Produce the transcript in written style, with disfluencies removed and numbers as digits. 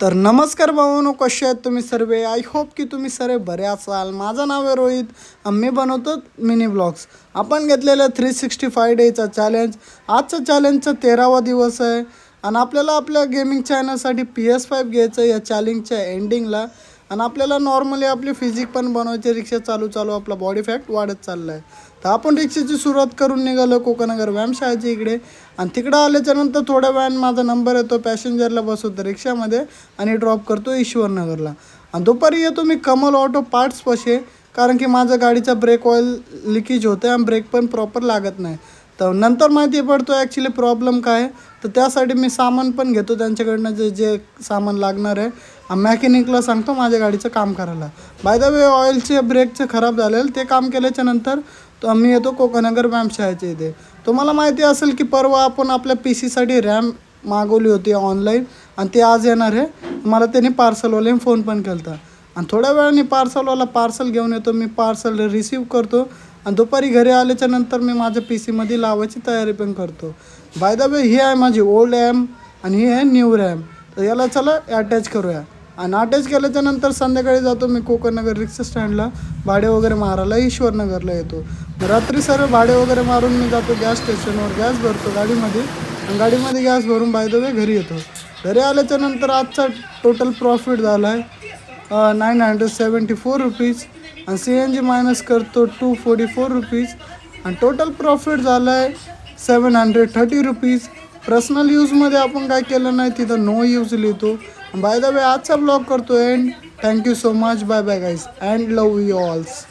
तर नमस्कार भावांनो, कसे आहेत तुम्ही सर्व? आय होप की तुम्ही सर्व बरे असाल. माझं नाव आहे रोहित. आम्ही बनवतो मिनी ब्लॉग्स. आपण घेतलेलं 365 डेचा चॅलेंज. आजचा चॅलेंजचा 13वा दिवस आहे आणि आपल्याला आपल्या गेमिंग चॅनलसाठी PS5 घ्यायचं या चॅलेंजच्या एंडिंगला. आणि आपल्याला नॉर्मली आपली फिजिक पण बनवायची. रिक्षा चालू आपला बॉडी फॅट वाढत चालला आहे. तर आपण रिक्षाची सुरुवात करून निघालो कोकणनगर व्यायामशाळेच्या इकडे. आणि तिकडं आल्याच्यानंतर थोड्या वेळाने माझा नंबर येतो, पॅसेंजरला बसवतो रिक्षामध्ये आणि ड्रॉप करतो ईश्वरनगरला. आणि दुपारी येतो मी कमल ऑटो पार्ट्सपाशी, कारण की माझं गाडीचा ब्रेक ऑइल लिकेज होतं आणि ब्रेक पण प्रॉपर लागत नाही. तर नंतर माहिती पडतो ॲक्च्युली प्रॉब्लेम काय आहे. तर त्यासाठी मी सामान पण घेतो त्यांच्याकडनं, जे जे सामान लागणार आहे. मॅकॅनिकला सांगतो माझ्या गाडीचं काम करायला. बाय द वे, ऑइलचे ब्रेकचे खराब झालेलं ते काम केल्याच्यानंतर तो आम्ही येतो कोकणनगर व्यायामशाळेच्या इथे. तुम्हाला माहिती असेल की परवा आपण आपल्या PCसाठी रॅम मागवली होती ऑनलाईन आणि ते आज येणार आहे. मला त्यांनी पार्सलवाल्याने फोन पण केला होता. आणि थोड्या वेळाने पार्सलवाला पार्सल घेऊन येतो. मी पार्सल रिसीव करतो आणि दुपारी घरी आल्याच्या नंतर मी माझ्या PCमध्ये लावायची तयारी पण करतो. बाय द वे, ही आहे माझी ओल्ड रॅम आणि ही आहे न्यू रॅम. तर याला चला अटॅच करूया. आणि अटॅच केल्याच्यानंतर संध्याकाळी जातो मी कोकणनगर रिक्षा स्टँडला भाडे वगैरे मारायला. ईश्वरनगरला येतो. रात्री सर्व भाडे वगैरे मारून मी जातो गॅस स्टेशनवर, गॅस भरतो गाडीमध्ये आणि गाडीमध्ये गॅस भरून बाय द वे घरी येतो. घरी आल्याच्यानंतर आजचा टोटल प्रॉफिट झाला आहे 974 रुपीज आणि CNG मायनस करतो 244 रुपीज आणि टोटल प्रॉफिट झाला आहे 730 रुपीज. पर्सनल यूजमध्ये आपण काय केलं नाही, तिथं नो यूज लिहितो. बाय द वे, आजचा ब्लॉग करतो end. Thank you so much. Bye bye guys and love you ऑल्स.